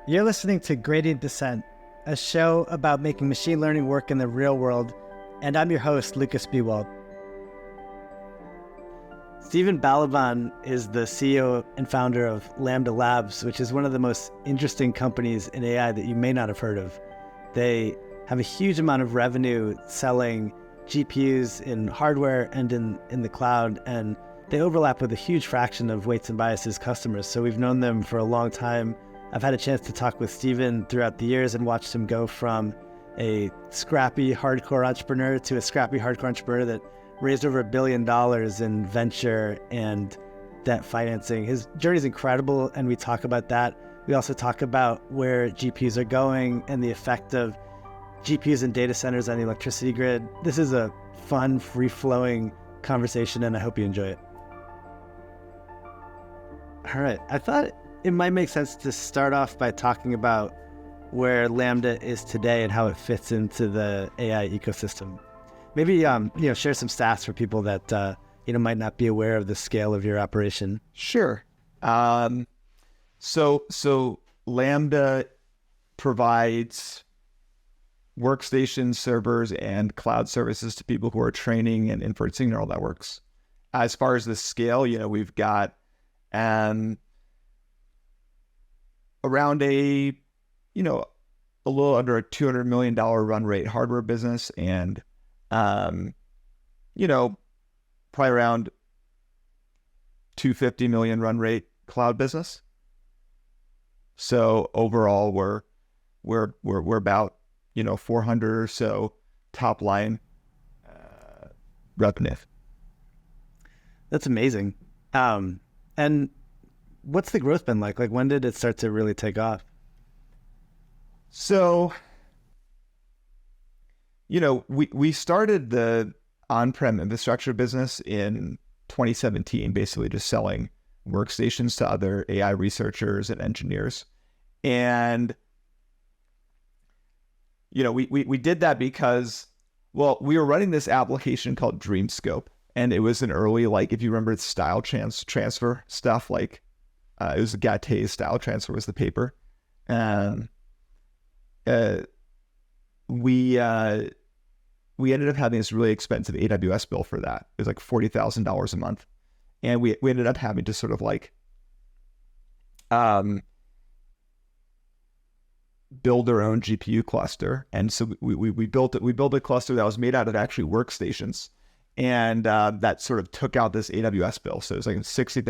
You're listening to Gradient Dissent, a show about making machine learning work in the real world, and I'm your host, Lukas Biewald. Stephen Balaban is the CEO and founder of Lambda Labs, which is one of the most interesting companies in AI that you may not have heard of. They have a huge amount of revenue selling GPUs in hardware and in the cloud, and they overlap with a huge fraction of Weights and Biases customers. So we've known them for a long time. I've had a chance to talk with Stephen throughout the years and watched him go from a scrappy hardcore entrepreneur to a scrappy hardcore entrepreneur that raised over $1 billion in venture and debt financing. His journey is incredible, and we talk about that. We also talk about where GPUs are going and the effect of GPUs and data centers on the electricity grid. This is a fun, free-flowing conversation, and I hope you enjoy it. All right, I thought it might make sense to start off by talking about where Lambda is today and how it fits into the AI ecosystem. Maybe share some stats for people that might not be aware of the scale of your operation. Sure. So Lambda provides workstation servers and cloud services to people who are training and inferencing neural networks. As far as the scale, we've got around a little under a $200 million run rate hardware business, and probably around $250 million run rate cloud business. So overall, we're about 400 or so top line revenue. That's amazing. And what's the growth been like? Like, when did it start to really take off? So, we started the on-prem infrastructure business in 2017, basically just selling workstations to other AI researchers and engineers. And, we did that because, we were running this application called DreamScope. And it was an early, if you remember, style transfer stuff, it was Gattei's style transfer was the paper. And we ended up having this really expensive AWS bill for that. It was like $40,000 a month. And we ended up having to sort of build our own GPU cluster. And so we built a cluster that was made out of actually workstations. And that sort of took out this AWS bill. So it was like a $60,000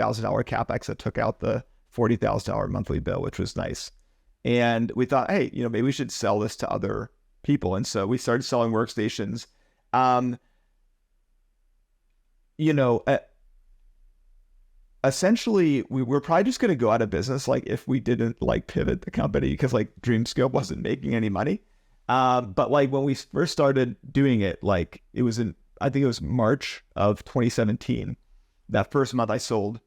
CapEx that took out the $40,000 monthly bill, which was nice. And we thought, hey, maybe we should sell this to other people. And so we started selling workstations. Essentially, we were probably just going to go out of business, if we didn't pivot the company, because DreamScope wasn't making any money. But when we first started doing it, it was I think it was March of 2017. That first month I sold,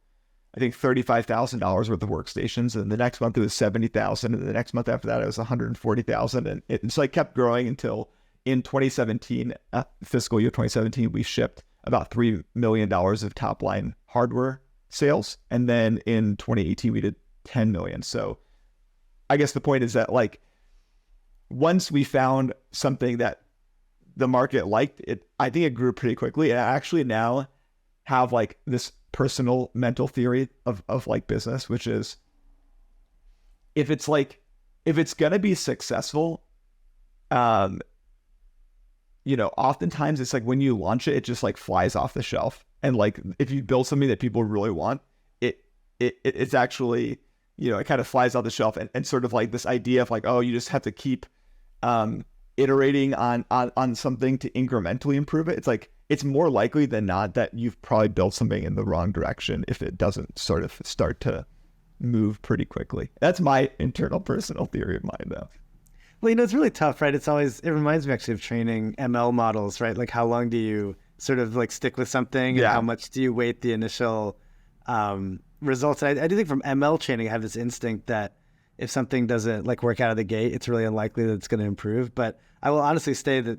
I think, $35,000 worth of workstations. And the next month it was 70,000. And the next month after that, it was 140,000. And it's kept growing until in 2017, fiscal year 2017, we shipped about $3 million of top line hardware sales. And then in 2018, we did 10 million. So I guess the point is that once we found something that the market liked it, I think it grew pretty quickly. And I actually now have this personal mental theory of business, which is if it's gonna be successful, oftentimes it's when you launch it, it just flies off the shelf. And if you build something that people really want, it's actually, it kind of flies off the shelf, and sort of this idea of oh, you just have to keep iterating on something to incrementally improve it. It's more likely than not that you've probably built something in the wrong direction if it doesn't sort of start to move pretty quickly. That's my internal personal theory of mine, though. Well, it's really tough, right? It reminds me actually of training ML models, right? How long do you sort of stick with something, and how much do you weight the initial results? I do think from ML training, I have this instinct that if something doesn't work out of the gate, it's really unlikely that it's going to improve. But I will honestly say that,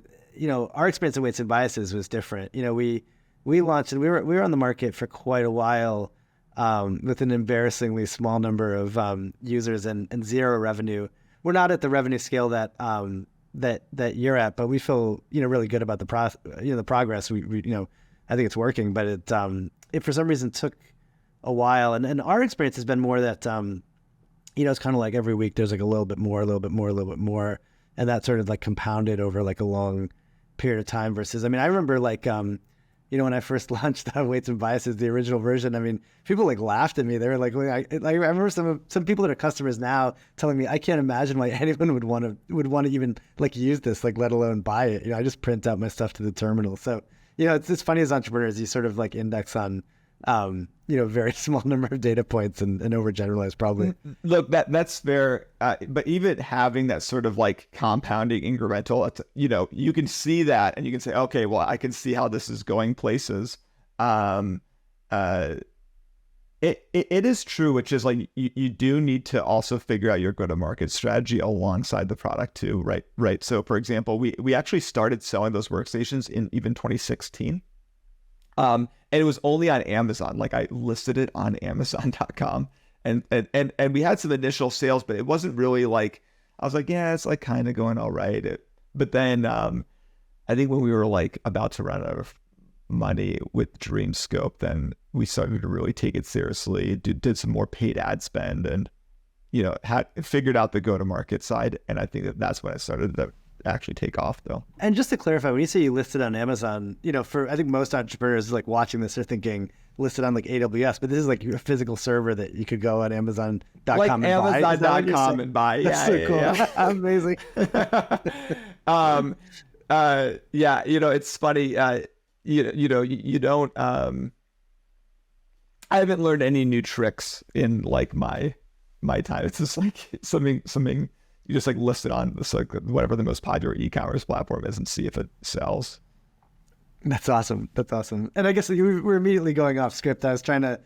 our experience in Weights and Biases was different. We launched, and we were on the market for quite a while with an embarrassingly small number of users and zero revenue. We're not at the revenue scale that that you're at, but we feel really good about the progress. We I think it's working, but it for some reason took a while. And our experience has been more that it's kind of like every week there's like a little bit more, and that sort of like compounded over like a long period of time. Versus, I remember like when I first launched Weights and Biases, the original version, people like laughed at me. They were like, I remember some people that are customers now telling me, I can't imagine why anyone would want to even like use this, like let alone buy it. I just print out my stuff to the terminal. So, it's funny as entrepreneurs, you sort of like index on, very small number of data points and overgeneralize probably. Look, that's fair. But even having that sort of like compounding incremental, you can see that and you can say, okay, well, I can see how this is going places. It is true, which is like, you do need to also figure out your go-to-market strategy alongside the product too, right? So for example, we actually started selling those workstations in even 2016. And it was only on Amazon. Like I listed it on Amazon.com and we had some initial sales, but it wasn't really like, I was like, yeah, it's like kind of going all right. But then I think when we were like about to run out of money with DreamScope, then we started to really take it seriously, did some more paid ad spend and, had figured out the go-to-market side. And I think that's when I started to actually take off though. And just to clarify, when you say you listed on Amazon, for I think most entrepreneurs like watching this are thinking listed on like AWS, but this is like a physical server that you could go on Amazon.com like and Amazon.com and buy. That's so cool. Amazing. It's funny. You don't, I haven't learned any new tricks in like my time. It's just like something you just like list it on this, like whatever the most popular e-commerce platform is and see if it sells. That's awesome. And I guess we're immediately going off script. I was trying to,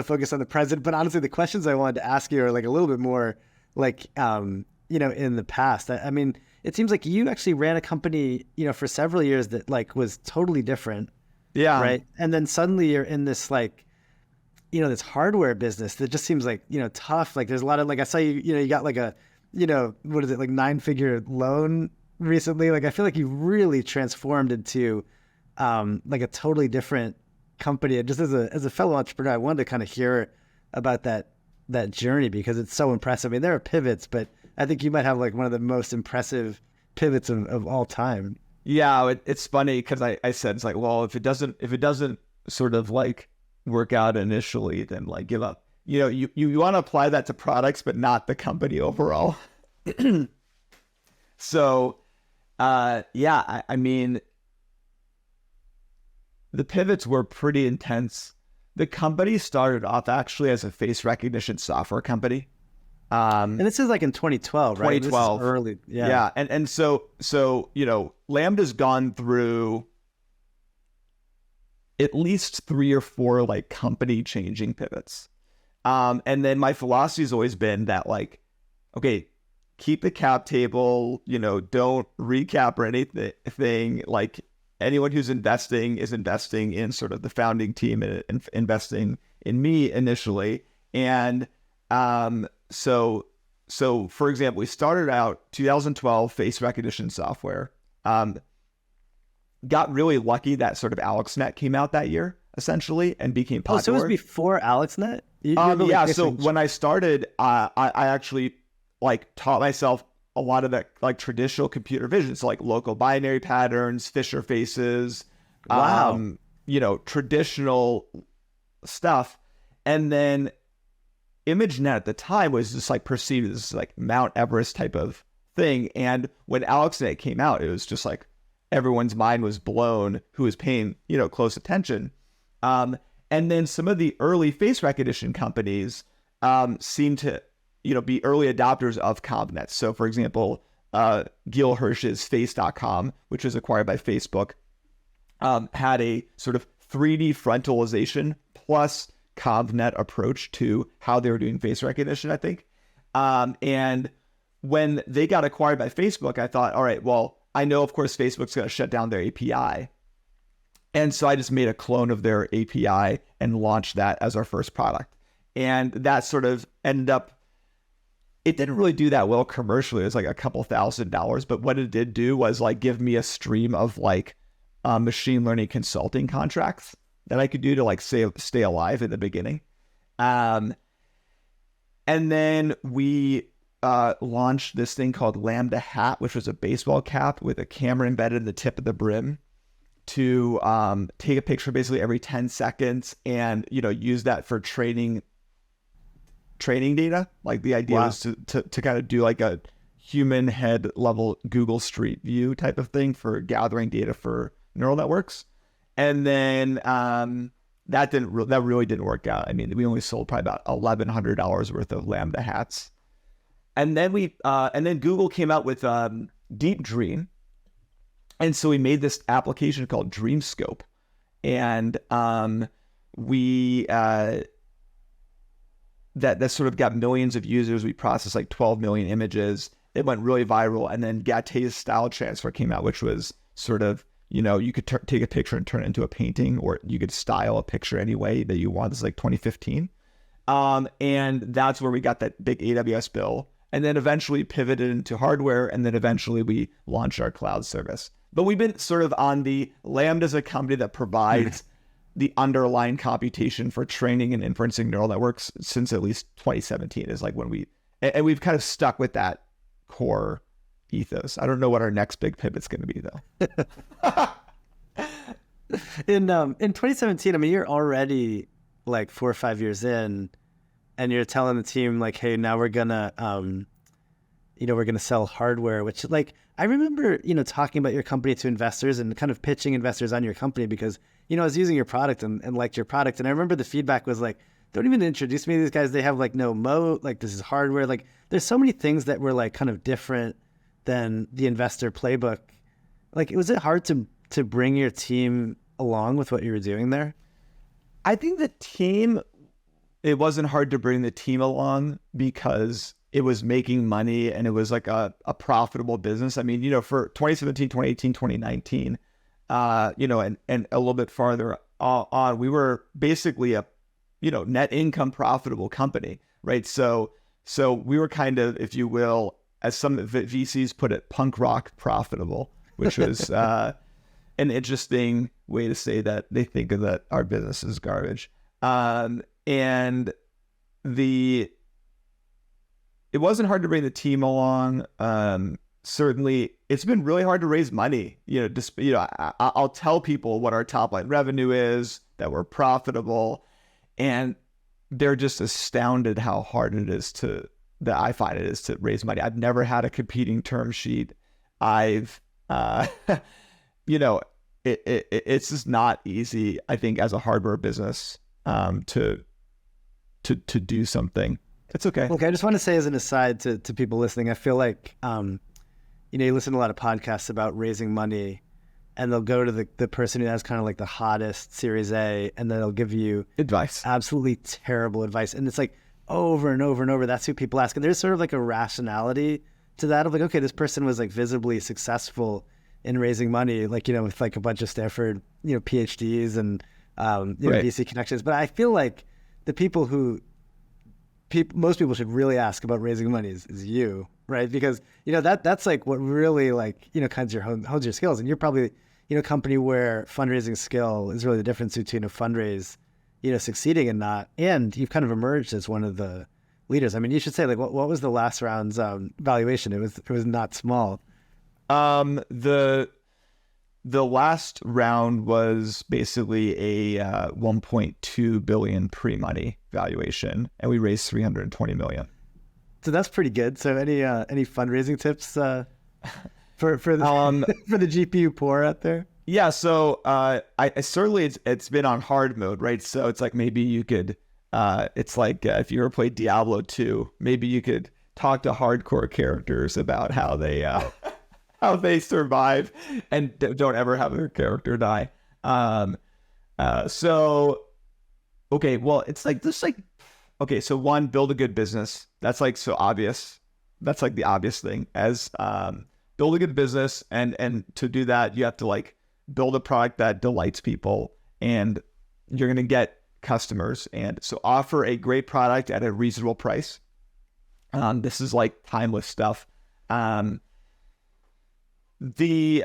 focus on the present, but honestly, the questions I wanted to ask you are like a little bit more like, in the past. It seems like you actually ran a company, for several years that like was totally different. Yeah. Right. And then suddenly you're in this like, this hardware business that just seems like, tough. Like there's a lot of like, I saw you got like a, what is it, like 9-figure loan recently? Like, I feel like you really transformed into like a totally different company. And just as a fellow entrepreneur, I wanted to kind of hear about that journey because it's so impressive. There are pivots, but I think you might have like one of the most impressive pivots of all time. Yeah, it's funny because I said, it's like, well, if it doesn't sort of like work out initially, then like give up. You want to apply that to products, but not the company overall. So, the pivots were pretty intense. The company started off actually as a face recognition software company. And this is like in 2012, right? 2012. This is early. Yeah. Yeah. And so, Lambda's gone through at least 3 or 4 like company changing pivots. And then my philosophy has always been that like, okay, keep the cap table, don't recap or anything. Like anyone who's investing is investing in sort of the founding team and investing in me initially. And so for example, we started out 2012 face recognition software. Got really lucky that sort of AlexNet came out that year essentially and became popular. Oh, so it was before AlexNet? So when I started, I actually like taught myself a lot of that like traditional computer vision. So like local binary patterns, Fisher faces, wow. Traditional stuff. And then ImageNet at the time was just like perceived as like Mount Everest type of thing. And when AlexNet came out, it was just like everyone's mind was blown who was paying, close attention. And then some of the early face recognition companies seemed to, be early adopters of CompNet. So for example, Gil Hirsch's Face.com, which was acquired by Facebook, had a sort of 3D frontalization plus CompNet approach to how they were doing face recognition, I think. And when they got acquired by Facebook, I thought, all right, well, I know, of course, Facebook's going to shut down their API. And so I just made a clone of their API and launched that as our first product. And that sort of ended up, it didn't really do that well commercially. It was like a couple $1,000s, but what it did do was like give me a stream of like machine learning consulting contracts that I could do to like stay alive in the beginning. And then we launched this thing called Lambda Hat, which was a baseball cap with a camera embedded in the tip of the brim to take a picture basically every 10 seconds and, use that for training data. Like the idea was to kind of do like a human head level Google Street View type of thing for gathering data for neural networks. And then that really didn't work out. I mean, we only sold probably about $1,100 worth of Lambda hats. And then then Google came out with Deep Dream. And so we made this application called DreamScope. And we that sort of got millions of users. We processed like 12 million images. It went really viral. And then Gatte's style transfer came out, which was sort of, you could take a picture and turn it into a painting, or you could style a picture any way that you want. This is like 2015. And that's where we got that big AWS bill. And then eventually pivoted into hardware. And then eventually we launched our cloud service. But we've been sort of on the Lambda as a company that provides the underlying computation for training and inferencing neural networks since at least 2017 is like when and we've kind of stuck with that core ethos. I don't know what our next big pivot's going to be though. In 2017, I mean, you're already like 4 or 5 years in, and you're telling the team like, hey, now we're gonna we're gonna sell hardware, which like I remember talking about your company to investors and kind of pitching investors on your company because I was using your product and liked your product, and I remember the feedback was like, don't even introduce me to these guys, they have like no moat, like this is hardware, like there's so many things that were like kind of different than the investor playbook. Like, was it hard to bring your team along with what you were doing there? I think it wasn't hard to bring the team along because it was making money and it was like a profitable business. I mean, for 2017, 2018, 2019, and a little bit farther on, we were basically a, net income profitable company, right? So we were kind of, if you will, as some VCs put it, punk rock profitable, which was an interesting way to say that they think of that our business is garbage. And it wasn't hard to bring the team along. Certainly, it's been really hard to raise money. I'll tell people what our top line revenue is, that we're profitable, and they're just astounded how hard that I find it is to raise money. I've never had a competing term sheet. It's just not easy, I think, as a hardware business, to do something. It's okay. Okay, I just want to say as an aside to people listening, I feel like, you listen to a lot of podcasts about raising money, and they'll go to the person who has kind of like the hottest Series A, and then they'll give you advice, absolutely terrible advice. And it's like over and over and over, that's who people ask. And there's sort of like a rationality to that of like, okay, this person was like visibly successful in raising money, like, with like a bunch of Stanford, PhDs and, right. VC connections. But I feel like the people who most people should really ask about raising money is you, right? Because that's like what really like hones your skills, and you're probably a company where fundraising skill is really the difference between a fundraise succeeding and not, and you've kind of emerged as one of the leaders. I mean, you should say like what was the last round's valuation? It was not small. The last round was basically a 1.2 billion pre-money valuation, and we raised 320 million. So that's pretty good. So any fundraising tips for the for the GPU poor out there? Yeah. So I certainly it's been on hard mode, right? So it's like maybe you could it's like if you ever played Diablo 2, maybe you could talk to hardcore characters about how they survive and don't ever have their character die. So, okay, well, it's like this, like, okay, so one, build a good business. That's like so obvious. That's like the obvious thing as build a good business. And to do that, you have to like build a product that delights people, and you're going to get customers. And so offer a great product at a reasonable price. This is like timeless stuff. On the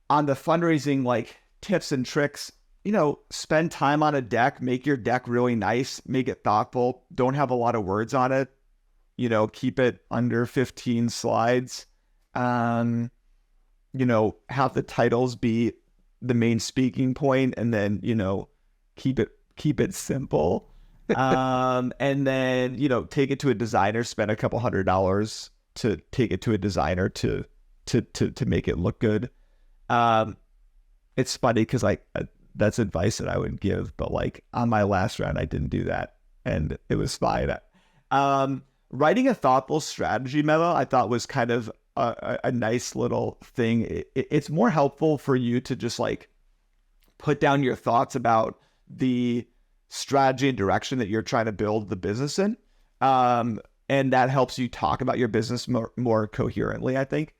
fundraising, like tips and tricks, spend time on a deck, make your deck really nice, make it thoughtful. Don't have a lot of words on it. Keep it under 15 slides. Have the titles be the main speaking point, and then, keep it simple. And then, take it to a designer, spend a couple $100 to take it to a designer to make it look good. It's funny because that's advice that I would give, but like on my last round, I didn't do that and it was fine. Writing a thoughtful strategy memo, I thought was kind of a nice little thing. It's more helpful for you to just like put down your thoughts about the strategy and direction that you're trying to build the business in. And that helps you talk about your business more coherently, I think.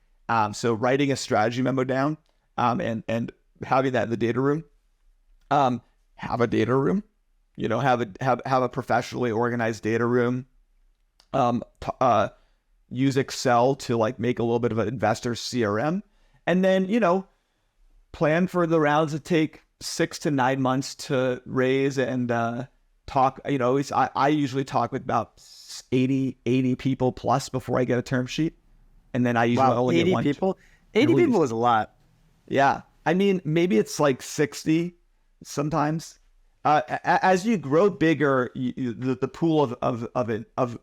So writing a strategy memo down, and having that in the data room, have a data room, have a professionally organized data room, use Excel to like make a little bit of an investor CRM, and then, plan for the rounds that take 6 to 9 months to raise and, talk, I usually talk with about 80 people plus before I get a term sheet. And then I usually only 80 get one. 80 people is a lot. Yeah. I mean, maybe it's like 60 sometimes. As you grow bigger, the pool of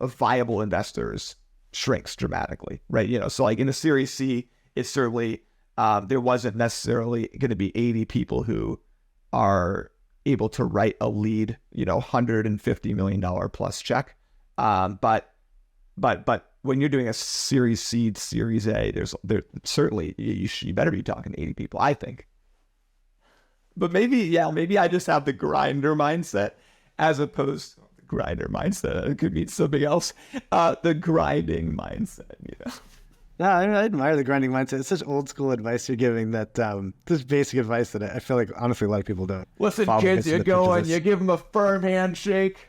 viable investors shrinks dramatically, right? So like in a Series C, it's certainly, there wasn't necessarily going to be 80 people who are able to write a lead, $150 million plus check. But when you're doing a Series C, Series A, there certainly you better be talking to 80 people, I think. But maybe I just have the grinder mindset as opposed to the grinder mindset. It could mean something else. The grinding mindset, No, I admire the grinding mindset. It's such old school advice you're giving that, this basic advice that I feel like honestly a lot of people don't. Listen, kids, you give them a firm handshake,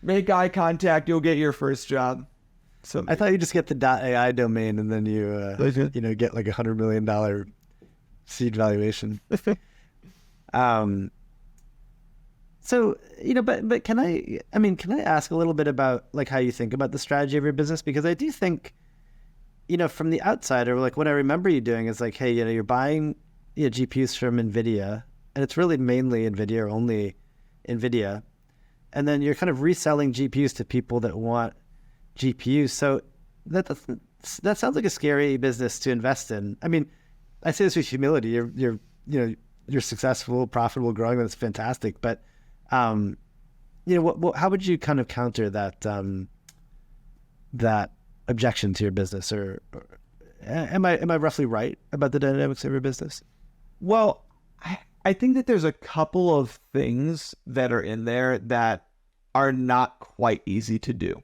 make eye contact, you'll get your first job. So I thought you just get the .ai domain and then you get like $100 million seed valuation. So, but can I ask a little bit about like how you think about the strategy of your business? Because I do think, from the outsider, like what I remember you doing is like, hey, you're buying GPUs from Nvidia, and it's really mainly Nvidia or only Nvidia. And then you're kind of reselling GPUs to people that want GPUs. So that sounds like a scary business to invest in. I mean, I say this with humility. You're successful, profitable, growing. That's fantastic. But how would you kind of counter that objection to your business, or am I roughly right about the dynamics of your business? Well, I think that there's a couple of things that are in there that are not quite easy to do.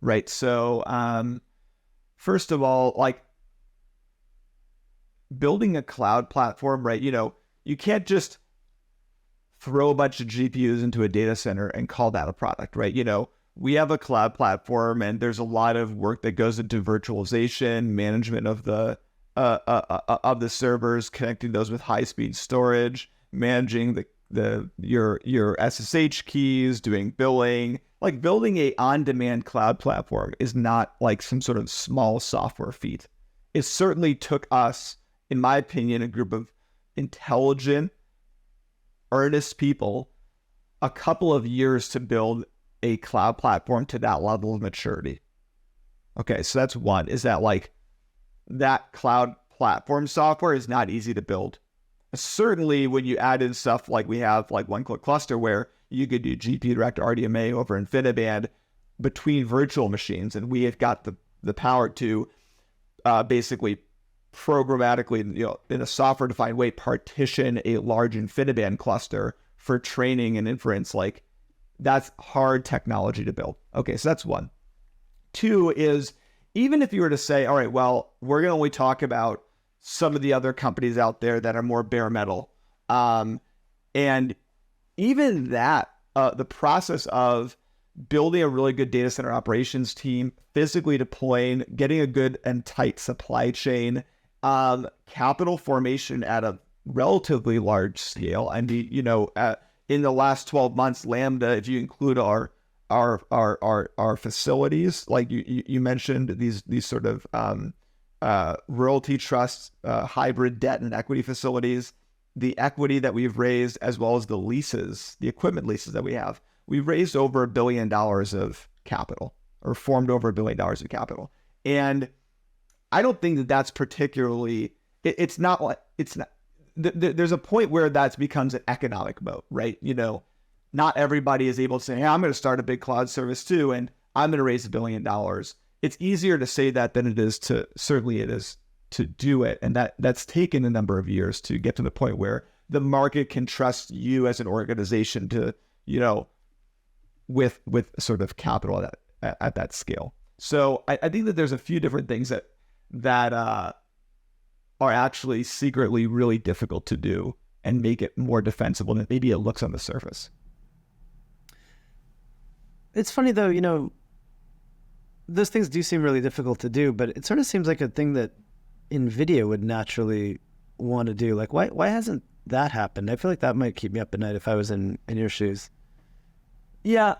Right. So, first of all, like building a cloud platform, right? You can't just throw a bunch of GPUs into a data center and call that a product, right? We have a cloud platform and there's a lot of work that goes into virtualization, management of the servers, connecting those with high-speed storage, managing your SSH keys, doing billing. Like building a on-demand cloud platform is not like some sort of small software feat. It certainly took us, in my opinion, a group of intelligent, earnest people, a couple of years to build a cloud platform to that level of maturity. Okay, so that's one, is that like that cloud platform software is not easy to build. Certainly when you add in stuff like we have like one-click cluster where you could do GPU direct RDMA over InfiniBand between virtual machines, and we have got the power to basically programmatically, in a software-defined way, partition a large InfiniBand cluster for training and inference. Like that's hard technology to build. Okay, so that's one. Two is, even if you were to say, all right, well, we're going to only talk about some of the other companies out there that are more bare metal. And even that the process of building a really good data center operations team, physically deploying, getting a good and tight supply chain, capital formation at a relatively large scale. And in the last 12 months, Lambda, if you include our facilities, like you mentioned, these sort of royalty trusts, hybrid debt and equity facilities, the equity that we've raised, as well as the leases, the equipment leases that we have, we've raised over $1 billion of capital, or formed over $1 billion of capital. And I don't think that that's particularly, it's not, there's a point where that becomes an economic moat, right? Not everybody is able to say, hey, I'm going to start a big cloud service too, and I'm going to raise $1 billion. It's easier to say that than it is to do it. And that's taken a number of years to get to the point where the market can trust you as an organization to, with sort of capital at that scale. So I think that there's a few different things that are actually secretly really difficult to do and make it more defensible than maybe it looks on the surface. It's funny though, those things do seem really difficult to do, but it sort of seems like a thing that Nvidia would naturally want to do. Like, why hasn't that happened? I feel like that might keep me up at night if I was in your shoes. Yeah.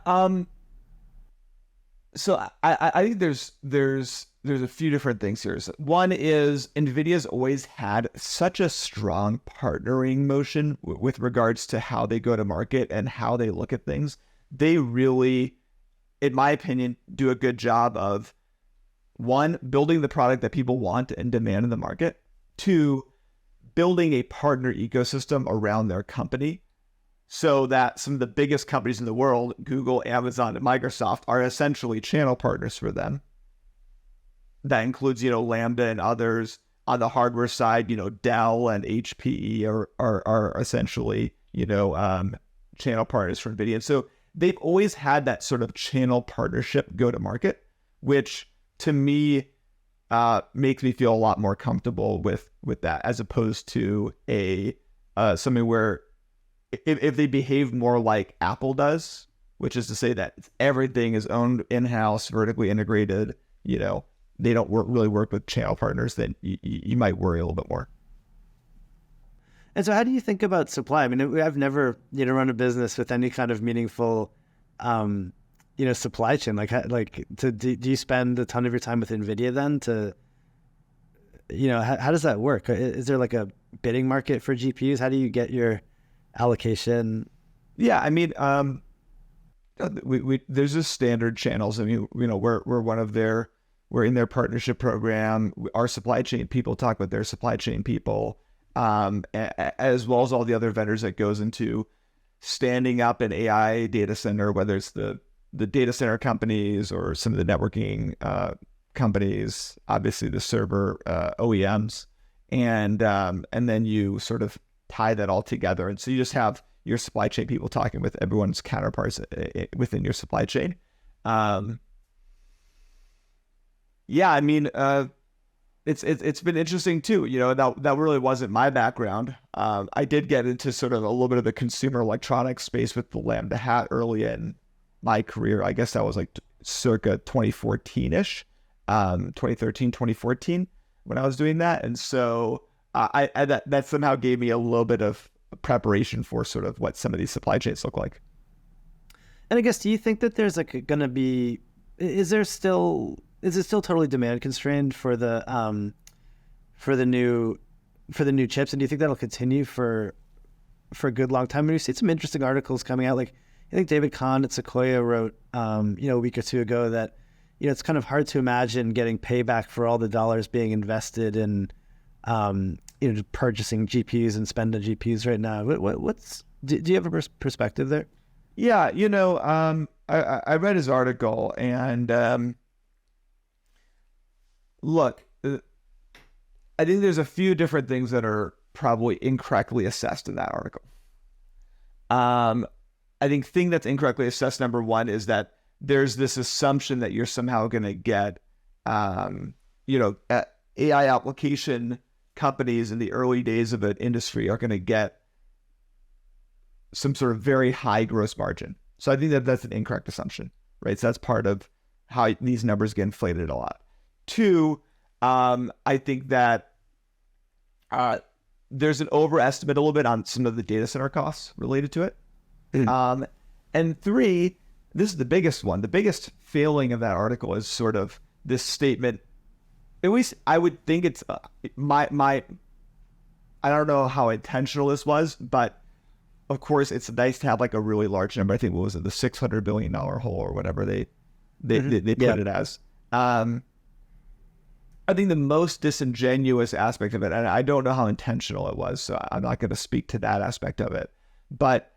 So I think there's a few different things here. One is Nvidia's always had such a strong partnering motion with regards to how they go to market and how they look at things. They really, in my opinion, do a good job of, one, building the product that people want and demand in the market. Two, building a partner ecosystem around their company so that some of the biggest companies in the world, Google, Amazon, and Microsoft, are essentially channel partners for them. That includes, Lambda and others. On the hardware side, Dell and HPE are essentially, channel partners for Nvidia. And so they've always had that sort of channel partnership go to market, which to me makes me feel a lot more comfortable with that, as opposed to something where if they behave more like Apple does, which is to say that everything is owned in-house, vertically integrated, they don't really work with channel partners, then you might worry a little bit more. And so how do you think about supply? I mean, I've never, run a business with any kind of meaningful, supply chain. Do you spend a ton of your time with Nvidia then how does that work? Is there like a bidding market for GPUs? How do you get your allocation? Yeah, I mean, there's just standard channels. I mean, we're in their partnership program. Our supply chain people talk with their supply chain people, as well as all the other vendors that goes into standing up an AI data center, whether it's the data center companies or some of the networking companies, obviously the server OEMs, and then you sort of tie that all together. And so you just have your supply chain people talking with everyone's counterparts within your supply chain. Yeah, I mean, it's been interesting too. That really wasn't my background. I did get into sort of a little bit of the consumer electronics space with the Lambda hat early in my career. I guess that was like circa 2014-ish, 2013, 2014 when I was doing that. And so that somehow gave me a little bit of preparation for sort of what some of these supply chains look like. And I guess, do you think that there's is it still totally demand constrained for the new chips? And do you think that'll continue for a good long time? And we see some interesting articles coming out. Like, I think David Kahn at Sequoia wrote, a week or two ago that, it's kind of hard to imagine getting payback for all the dollars being invested in, purchasing GPUs and spending GPUs right now. Do you have a perspective there? Yeah, I read his article, and look, I think there's a few different things that are probably incorrectly assessed in that article. I think thing that's incorrectly assessed, number one, is that there's this assumption that you're somehow going to get, AI application companies in the early days of an industry are going to get some sort of very high gross margin, So I think that that's an incorrect assumption, right? So that's part of how these numbers get inflated a lot. Two, I think that there's an overestimate a little bit on some of the data center costs related to it. And three, this is the biggest one. The biggest failing of that article is sort of this statement. At least I would think it's my. I don't know how intentional this was, but of course it's nice to have like a really large number. I think, what was it, the $600 billion hole or whatever they put it as. I think the most disingenuous aspect of it, and I don't know how intentional it was, so I'm not going to speak to that aspect of it, but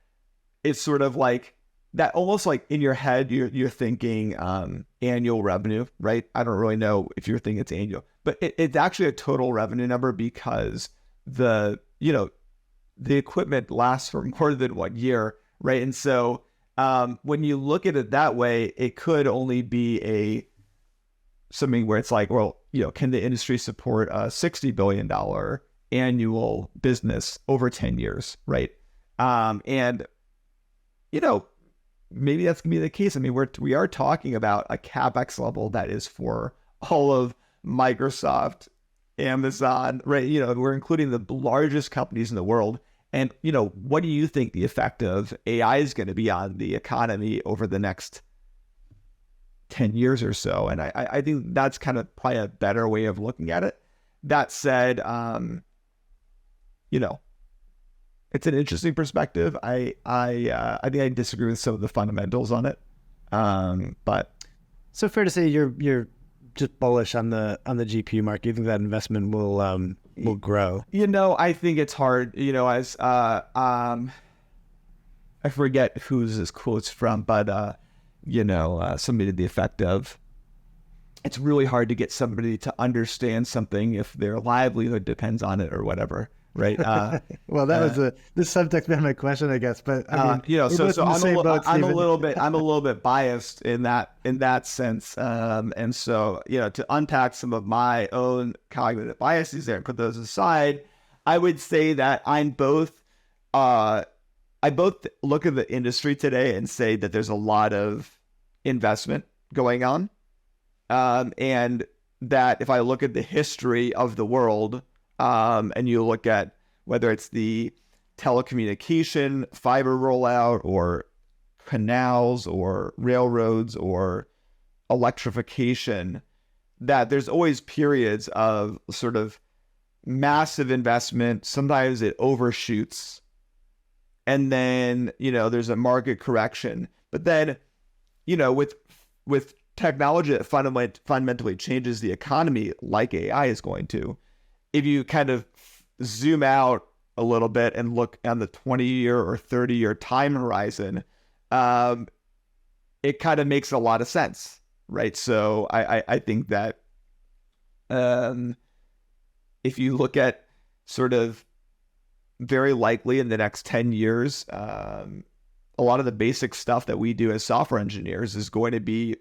it's sort of like that, almost like in your head, you're thinking annual revenue, right? I don't really know if you're thinking it's annual, but it's actually a total revenue number, because the equipment lasts for more than 1 year, right? And so when you look at it that way, it could only be something where it's like, well, can the industry support a $60 billion annual business over 10 years, right? And maybe that's gonna be the case. I mean, we are talking about a CapEx level that is for all of Microsoft, Amazon, right? We're including the largest companies in the world. And, what do you think the effect of AI is going to be on the economy over the next 10 years or so? And I think that's kind of probably a better way of looking at it. That said, it's an interesting perspective. I think I disagree with some of the fundamentals on it. But so fair to say you're just bullish on the GPU market. You think that investment will grow? I think it's hard. As I forget whose this quote's from, but somebody to the effect of, it's really hard to get somebody to understand something if their livelihood depends on it or whatever, right? Well, that was the subtext behind my question, I guess. But so I'm a little bit biased in that sense, and so to unpack some of my own cognitive biases there and put those aside, I would say that I both look at the industry today and say that there's a lot of investment going on, and that if I look at the history of the world, and you look at whether it's the telecommunication, fiber rollout, or canals, or railroads, or electrification, that there's always periods of sort of massive investment. Sometimes it overshoots, and then there's a market correction. But then with technology that fundamentally changes the economy, like AI is going to, if you kind of zoom out a little bit and look on the 20-year or 30-year time horizon, it kind of makes a lot of sense, right? So I think that if you look at sort of very likely in the next 10 years, a lot of the basic stuff that we do as software engineers is going to be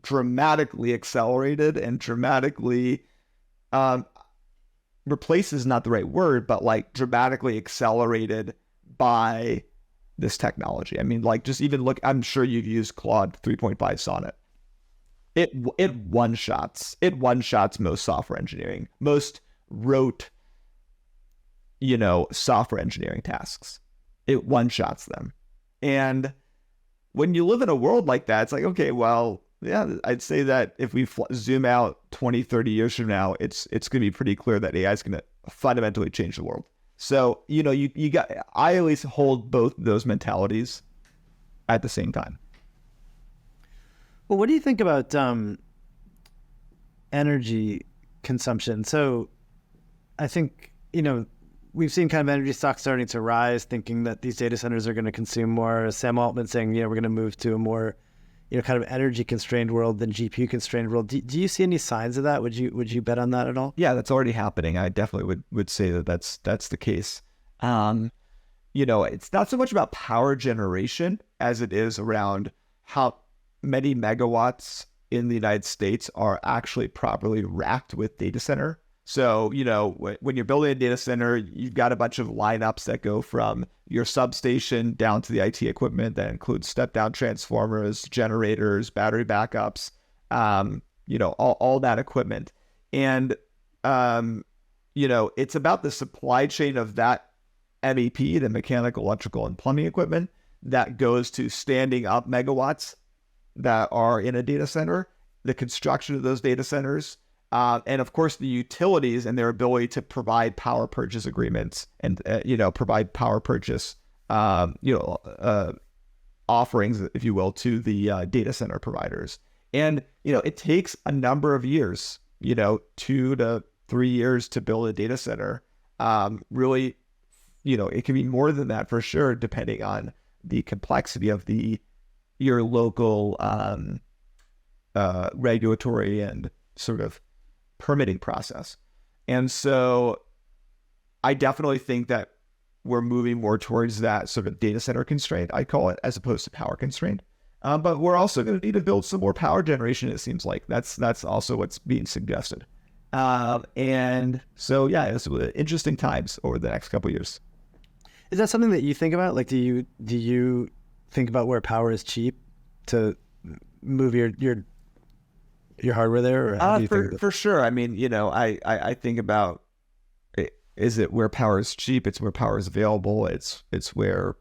dramatically accelerated and dramatically replace is not the right word, but like dramatically accelerated by this technology. I mean, like, just even look, I'm sure you've used Claude 3.5 Sonnet. It one-shots most software engineering, most rote, software engineering tasks. It one-shots them. And when you live in a world like that, it's like, okay, well, yeah, I'd say that if we zoom out 20, 30 years from now, it's going to be pretty clear that AI is going to fundamentally change the world. So, I at least hold both those mentalities at the same time. Well, what do you think about energy consumption? So I think, we've seen kind of energy stocks starting to rise, thinking that these data centers are going to consume more. Sam Altman saying, we're going to move to a more kind of energy constrained world than GPU constrained world. Do you see any signs of that? Would you bet on that at all? Yeah, that's already happening. I definitely would say that that's the case. It's not so much about power generation as it is around how many megawatts in the United States are actually properly racked with data center So, when you're building a data center, you've got a bunch of lineups that go from your substation down to the IT equipment that includes step-down transformers, generators, battery backups, all that equipment. And, it's about the supply chain of that MEP, the mechanical, electrical, and plumbing equipment that goes to standing up megawatts that are in a data center, the construction of those data centers, and of course the utilities and their ability to provide power purchase agreements and provide power purchase offerings, if you will, to the data center providers. And it takes a number of years, 2 to 3 years to build a data center. Really, it can be more than that for sure, depending on the complexity of your local regulatory and sort of permitting process. And so I definitely think that we're moving more towards that sort of data center constraint, I call it, as opposed to power constraint. But we're also going to need to build some more power generation, it seems like. That's also what's being suggested. And so, yeah, it's interesting times over the next couple of years. Is that something that you think about? Like, do you think about where power is cheap to move your hardware there? Or how do you think for sure. I mean, I think about, is it where power is cheap? It's where power is available. It's where,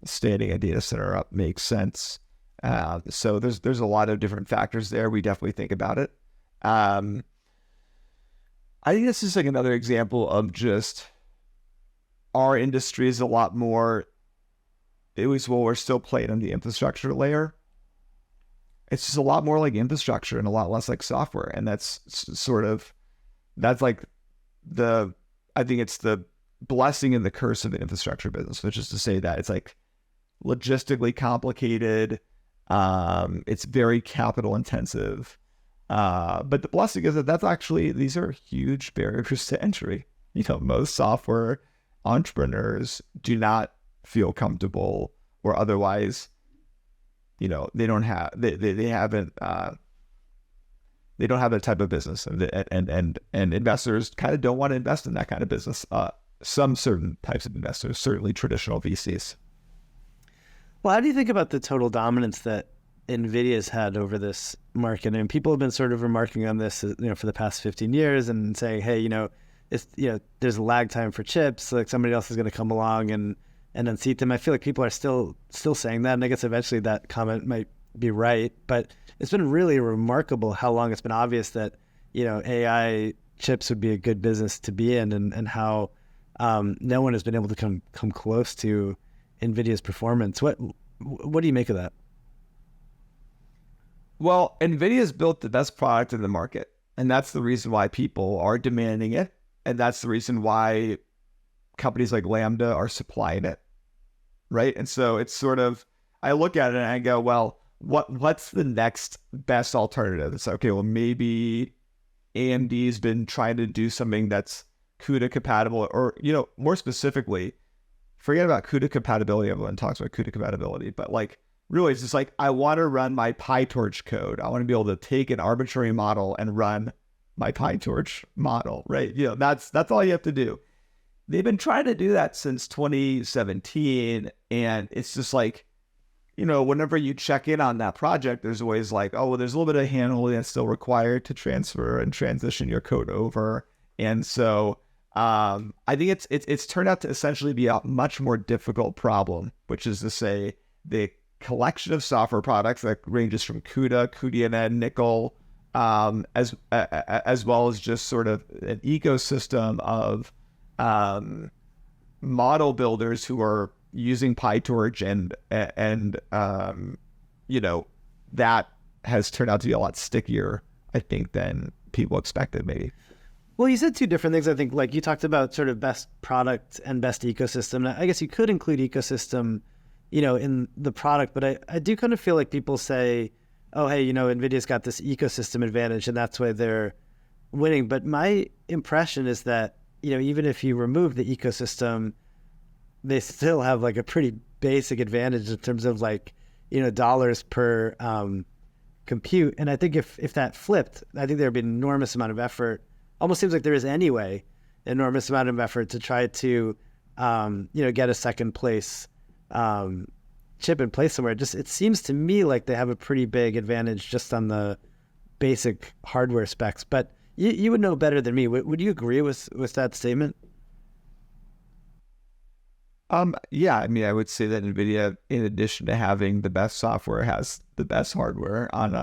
standing a data center up makes sense. So there's a lot of different factors there. We definitely think about it. I think this is like another example of just our industry is a lot more, at least while we're still playing on the infrastructure layer, it's just a lot more like infrastructure and a lot less like software. And that's like I think it's the blessing and the curse of the infrastructure business, which is to say that it's like logistically complicated. It's very capital intensive. But the blessing is that these are huge barriers to entry. Most software entrepreneurs do not feel comfortable or otherwise, they don't have that type of business, and investors kind of don't want to invest in that kind of business. Some certain types of investors, certainly traditional VCs. Well, how do you think about the total dominance that Nvidia's had over this market? And people have been sort of remarking on this, for the past 15 years and saying, hey, it's, there's a lag time for chips. Like somebody else is going to come along and unseat them. I feel like people are still saying that. And I guess eventually that comment might be right. But it's been really remarkable how long it's been obvious that, AI chips would be a good business to be in, and how no one has been able to come close to Nvidia's performance. What do you make of that? Well, Nvidia's built the best product in the market, and that's the reason why people are demanding it. And that's the reason why companies like Lambda are supplying it, right? And so it's sort of, I look at it and I go, well, what's the next best alternative? It's okay, well, maybe AMD's been trying to do something that's CUDA compatible, or, more specifically, forget about CUDA compatibility. Everyone talks about CUDA compatibility, but like, really, it's just like, I want to run my PyTorch code. I want to be able to take an arbitrary model and run my PyTorch model, right? That's all you have to do. They've been trying to do that since 2017. And it's just like, whenever you check in on that project, there's always like, oh, well, there's a little bit of handling that's still required to transfer and transition your code over. And so I think it's turned out to essentially be a much more difficult problem, which is to say the collection of software products that ranges from CUDA, cuDNN, Nickel, as well as just sort of an ecosystem of model builders who are using PyTorch, and that has turned out to be a lot stickier, I think, than people expected, maybe. Well, you said two different things. I think, like, you talked about sort of best product and best ecosystem. I guess you could include ecosystem, in the product, but I do kind of feel like people say, oh, hey, NVIDIA's got this ecosystem advantage and that's why they're winning. But my impression is that, even if you remove the ecosystem, they still have like a pretty basic advantage in terms of like, dollars per compute. And I think if that flipped, I think there'd be an enormous amount of effort almost seems like there is anyway enormous amount of effort to try to, get a second place chip in place somewhere. Just it seems to me like they have a pretty big advantage just on the basic hardware specs. But you would know better than me. Would you agree with that statement? Yeah, I mean, I would say that Nvidia, in addition to having the best software, has the best hardware on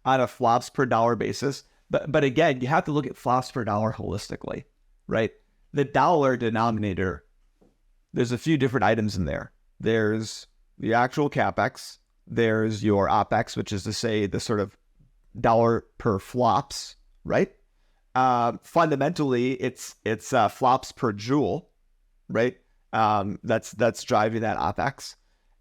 a flops per dollar basis. But again, you have to look at flops per dollar holistically, right? The dollar denominator, there's a few different items in there. There's the actual CapEx, there's your OpEx, which is to say the sort of dollar per flops, right? Fundamentally, it's flops per joule, right? That's driving that OpEx.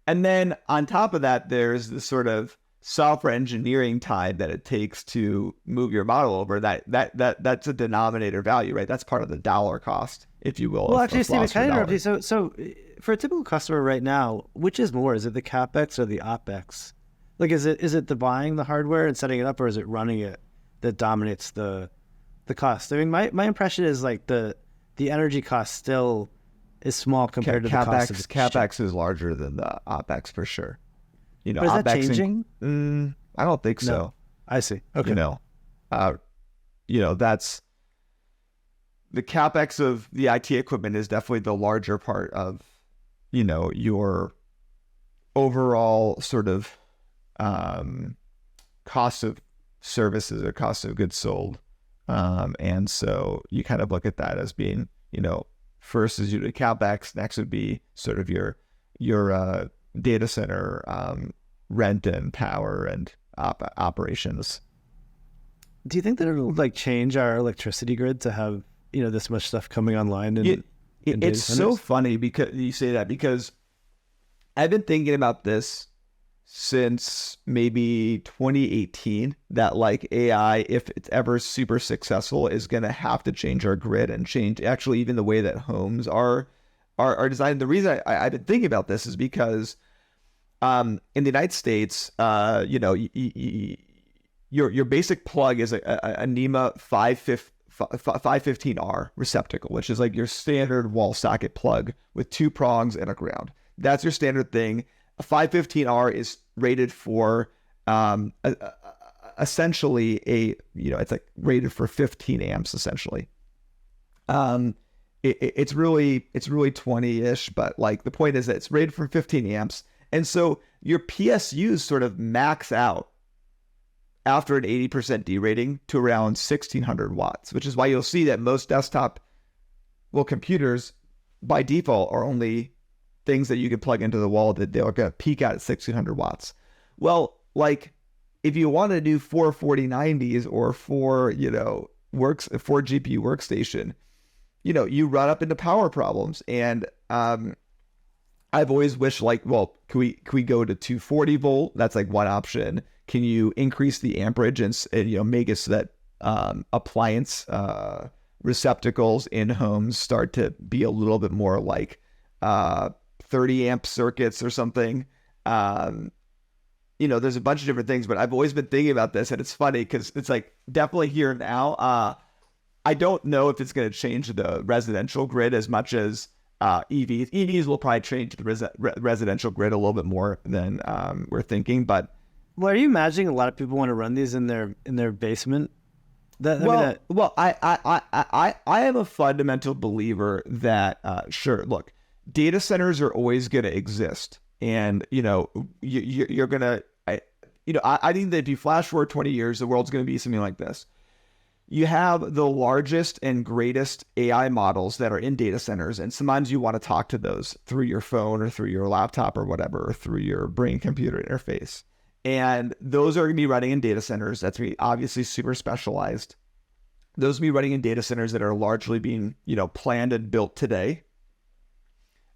And then on top of that, there's the sort of software engineering time that it takes to move your model over. That's a denominator value, right? That's part of the dollar cost, if you will. Well, actually, Stephen, can I interrupt you? So for a typical customer right now, which is more? Is it the CapEx or the OpEx? Like, is it the buying the hardware and setting it up, or is it running it that dominates the cost? I mean, my impression is like the energy cost still is small compared to the cost of the CapEx is larger than the OpEx for sure. But is that changing? I don't think so. No. I see. Okay. That's the CapEx of the IT equipment is definitely the larger part of, your overall sort of cost of services or cost of goods sold. And so you kind of look at that as being, first is your CapEx, next would be sort of your data center rent and power and operations. Do you think that it'll change our electricity grid to have this much stuff coming online? It's so funny because you say that, because I've been thinking about this since maybe 2018, that AI, if it's ever super successful, is going to have to change our grid and change actually even the way that homes are designed. The reason I've been thinking about this is because in the United States, your basic plug is a NEMA 515R receptacle, which is like your standard wall socket plug with two prongs and a ground. That's your standard thing. A 515R is rated for essentially it's like rated for 15 amps essentially. It's really 20-ish, but the point is that it's rated for 15 amps. And so your PSUs sort of max out after an 80% derating to around 1600 watts, which is why you'll see that most desktop computers by default are only things that you can plug into the wall that they're going to peak out at 1600 watts. Well, if you want to do 4 4090s or 4 GPU workstation, you run up into power problems. And I've always wished can we go to 240 volt? That's one option. Can you increase the amperage and make it so that appliance receptacles in homes start to be a little bit more 30 amp circuits or something? There's a bunch of different things, but I've always been thinking about this, and it's funny because it's definitely here now. I don't know if it's going to change the residential grid as much as EVs. EVs will probably change the residential grid a little bit more than we're thinking. But are you imagining a lot of people want to run these in their basement? I am a fundamental believer that sure, look, data centers are always going to exist, and you're gonna. I think that if you flash forward 20 years, the world's going to be something like this. You have the largest and greatest AI models that are in data centers, and sometimes you want to talk to those through your phone or through your laptop or whatever, or through your brain-computer interface. And those are going to be running in data centers. That's going to be obviously super specialized. Those will be running in data centers that are largely being, planned and built today.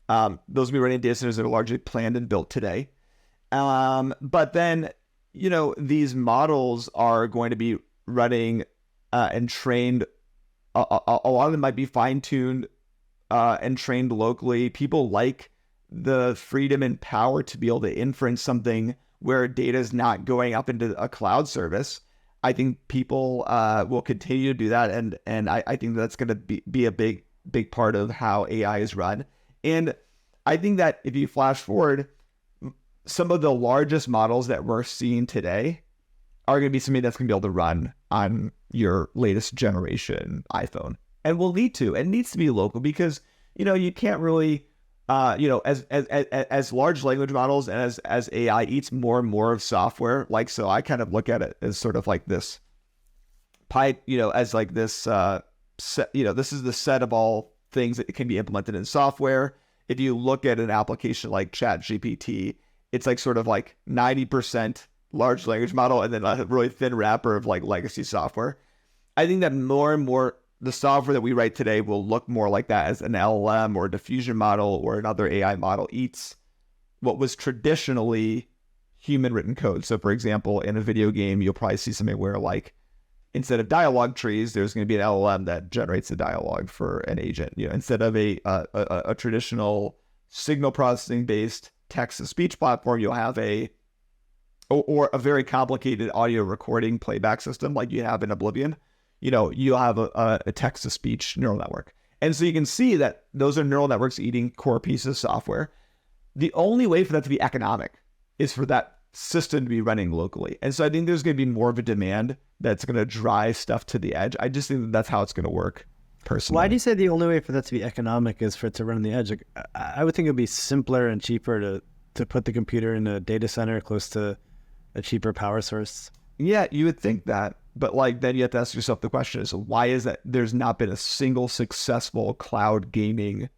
Those will be running in data centers that are largely planned and built today. But then, these models are going to be running and trained. A lot of them might be fine-tuned and trained locally. People like the freedom and power to be able to inference something where data is not going up into a cloud service. I think people will continue to do that, and I think that's going to be a big part of how AI is run. And I think that if you flash forward, some of the largest models that we're seeing today are going to be something that's going to be able to run on your latest generation iPhone, and will need to. It needs to be local because you can't really, as large language models and as AI eats more and more of software. Like, so I kind of look at it as sort of like this pipe, as like this set, this is the set of all things that can be implemented in software. If you look at an application like ChatGPT, it's like sort of like 90% large language model and then a really thin wrapper of like legacy software. I think that more and more the software that we write today will look more like that, as an LLM or a diffusion model or another AI model eats what was traditionally human written code. So for example, in a video game, you'll probably see something where like instead of dialogue trees, there's going to be an LLM that generates a dialogue for an agent. Instead of a traditional signal processing based text to speech platform, you'll have a very complicated audio recording playback system like you have in Oblivion. You'll have a text to speech neural network. And so you can see that those are neural networks eating core pieces of software. The only way for that to be economic is for that system to be running locally. And so I think there's going to be more of a demand that's going to drive stuff to the edge. I just think that's how it's going to work personally. Why do you say the only way for that to be economic is for it to run on the edge? Like, I would think it would be simpler and cheaper to put the computer in a data center close to a cheaper power source. Yeah, you would think that. But like, then you have to ask yourself the question is, why is that there's not been a single successful cloud gaming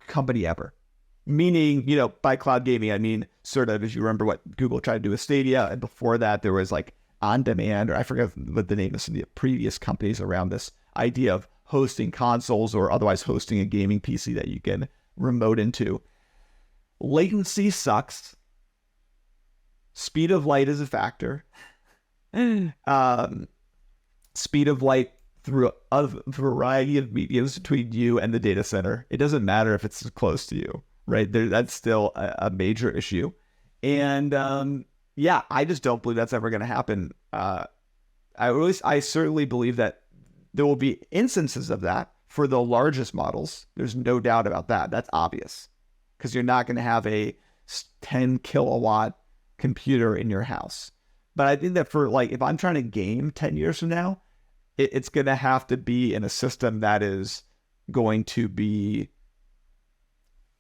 company ever? Meaning, by cloud gaming, I mean, sort of, if you remember what Google tried to do with Stadia, and before that there was like on demand, or I forget what the name is in the previous companies around this idea of hosting consoles or otherwise hosting a gaming PC that you can remote into. Latency sucks. Speed of light is a factor. Speed of light through a variety of mediums between you and the data center. It doesn't matter if it's close to you, right? That's still a major issue. And I just don't believe that's ever going to happen. I certainly believe that there will be instances of that for the largest models. There's no doubt about that. That's obvious, because you're not going to have a 10 kilowatt computer in your house. But I think that for like, if I'm trying to game 10 years from now, it's going to have to be in a system that is going to be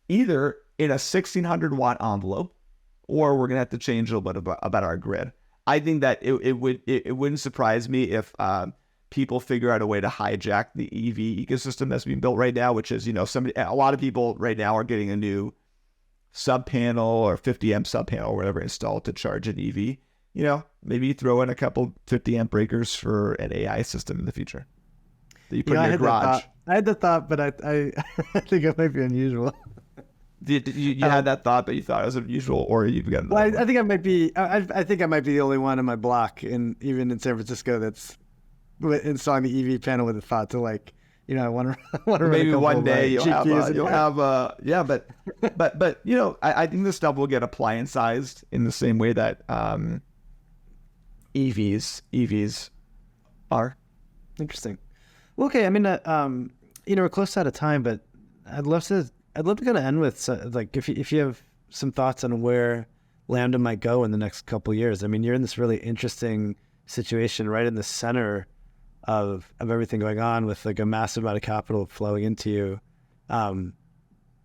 either in a 1600 watt envelope, or we're going to have to change a little bit about our grid. I think that it wouldn't surprise me if people figure out a way to hijack the EV ecosystem that's being built right now, which is, a lot of people right now are getting a new sub panel or 50 amp sub panel or whatever installed to charge an EV. Maybe throw in a couple 50 amp breakers for an AI system in the future that you put in your garage. I had the thought, but I think it might be unusual. You had that thought, but you thought it was unusual, or you've got another one? I think I might be. I think I might be the only one in my block, even in San Francisco, that's installing the EV panel with a thought to I want to maybe one day you'll have but I think this stuff will get appliance-ized in the same way that EVs are. Interesting. Well, okay. I mean, we're close out of time, but I'd love to kind of end with if you have some thoughts on where Lambda might go in the next couple of years. I mean, you're in this really interesting situation right in the center of everything going on, with like a massive amount of capital flowing into you.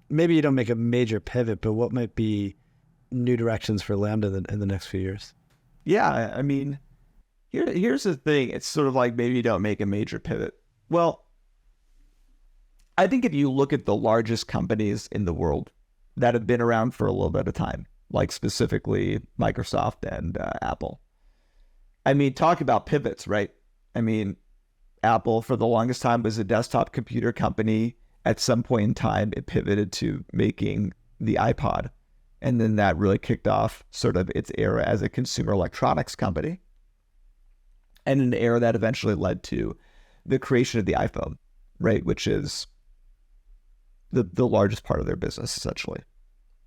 Maybe you don't make a major pivot, but what might be new directions for Lambda in the next few years? Yeah, I mean, here's the thing. It's sort of like, maybe you don't make a major pivot. Well, I think if you look at the largest companies in the world that have been around for a little bit of time, like specifically Microsoft and Apple, I mean, talk about pivots, right? I mean, Apple for the longest time was a desktop computer company. At some point in time, it pivoted to making the iPod. And then that really kicked off sort of its era as a consumer electronics company, and an era that eventually led to the creation of the iPhone, right? Which is the largest part of their business, essentially.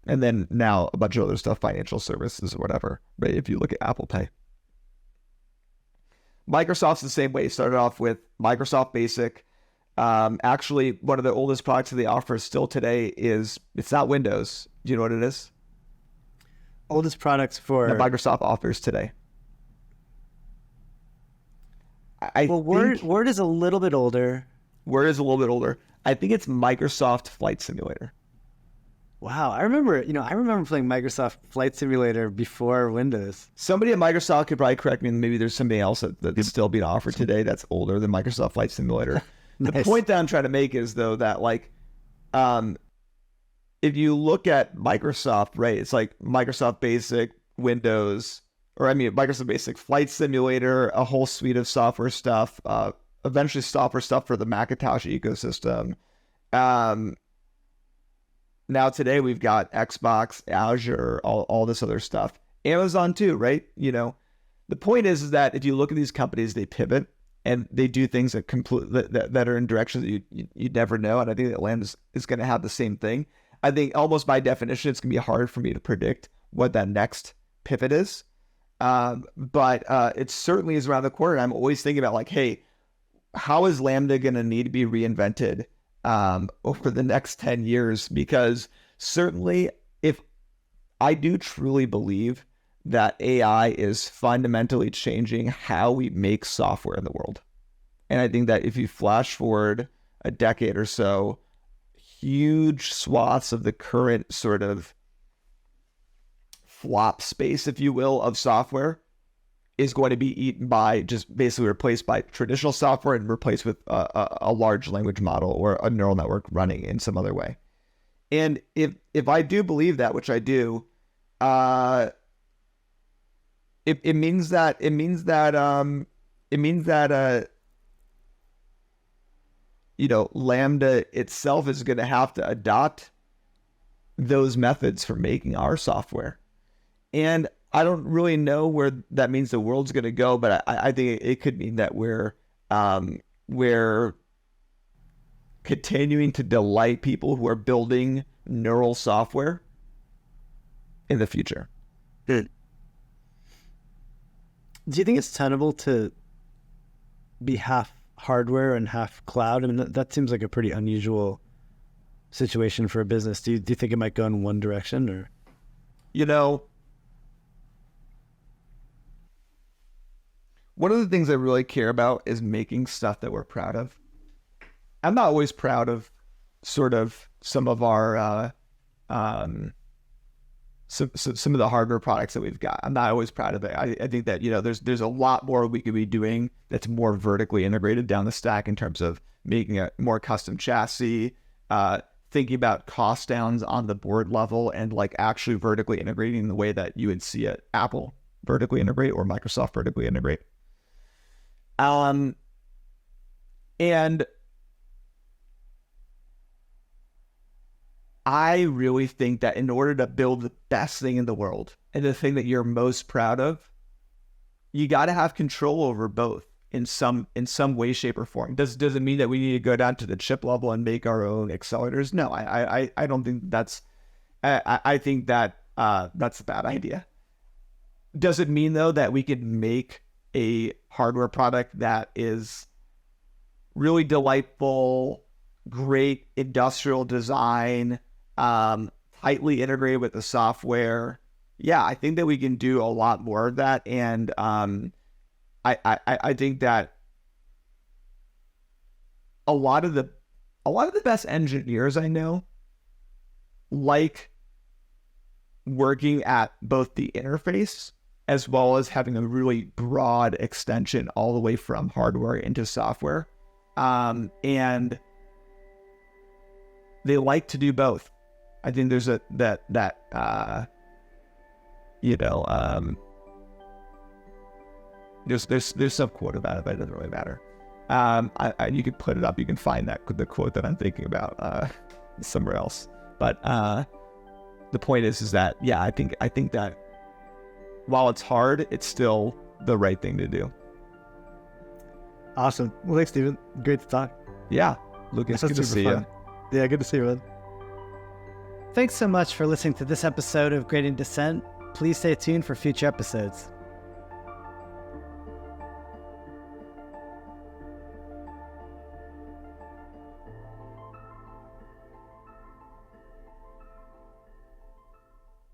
And then now a bunch of other stuff, financial services or whatever, right? If you look at Apple Pay. Microsoft's the same way. Started off with Microsoft Basic. Actually, one of the oldest products that they offer still today is, it's not Windows. Do you know what it is? Oldest products for... That Microsoft offers today. Word is a little bit older. Word is a little bit older. I think it's Microsoft Flight Simulator. Wow, I remember playing Microsoft Flight Simulator before Windows. Somebody at Microsoft could probably correct me, and maybe there's something else that's still being offered today that's older than Microsoft Flight Simulator. Nice. The point that I'm trying to make is, though, that like, if you look at Microsoft, right, it's like Microsoft Basic, Windows, Microsoft Basic Flight Simulator, a whole suite of software stuff, eventually software stuff for the Macintosh ecosystem. Now today we've got Xbox, Azure, all this other stuff. Amazon too, right? You know, the point is that if you look at these companies, they pivot and they do things that are in directions that you'd never know. And I think that Lambda is going to have the same thing. I think almost by definition, it's going to be hard for me to predict what that next pivot is. But it certainly is around the corner. And I'm always thinking about like, hey, how is Lambda going to need to be reinvented over the next 10 years? Because certainly if I do truly believe that AI is fundamentally changing how we make software in the world. And I think that if you flash forward a decade or so, huge swaths of the current sort of flop space, if you will, of software is going to be eaten by, just basically replaced by traditional software and replaced with a large language model or a neural network running in some other way. And if I do believe that, which I do, it means that you know, Lambda itself is going to have to adopt those methods for making our software. And I don't really know where that means the world's going to go, but I think it could mean that we're continuing to delight people who are building neural software in the future. Good. Do you think it's tenable to be half hardware and half cloud? I mean, that seems like a pretty unusual situation for a business. Do you think it might go in one direction, or? You know, one of the things I really care about is making stuff that we're proud of. I'm not always proud of sort of some of our some of the hardware products that we've got. I'm not always proud of it. I think that, you know, there's a lot more we could be doing that's more vertically integrated down the stack in terms of making a more custom chassis, thinking about cost downs on the board level, and like actually vertically integrating the way that you would see it Apple vertically integrate or Microsoft vertically integrate. And I really think that in order to build the best thing in the world and the thing that you're most proud of, you got to have control over both in some way, shape, or form. Does it mean that we need to go down to the chip level and make our own accelerators? No, I don't think that's. I think that that's a bad idea. Does it mean though that we could make a hardware product that is really delightful, great industrial design, tightly integrated with the software? Yeah, I think that we can do a lot more of that. And I think that a lot of the best engineers I know like working at both the interface as well as having a really broad extension all the way from hardware into software. And they like to do both. I think there's there's some quote about it, but it doesn't really matter. You can put it up. You can find the quote that I'm thinking about somewhere else. But the point is that, yeah, I think that while it's hard, it's still the right thing to do. Awesome. Well, thanks, Steven. Great to talk. Yeah, Lukas, good to see you. Yeah, good to see you, man. Thanks so much for listening to this episode of Gradient Dissent. Please stay tuned for future episodes.